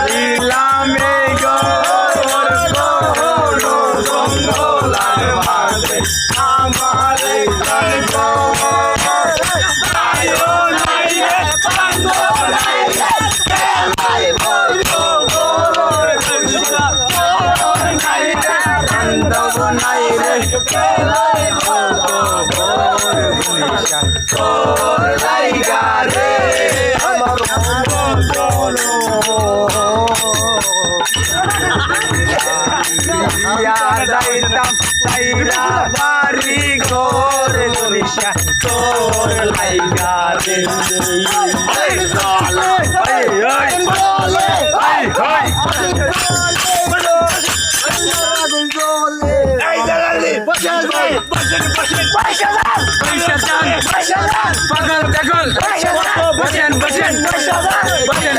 দিলামে গোর করো জঙ্গলার মাঝে আমার যাইতাম চাইরা বাড়ি ঘর বলিশা তোর লাইগা রে পাগল পাগল বসেন বসেন বসেন বসেন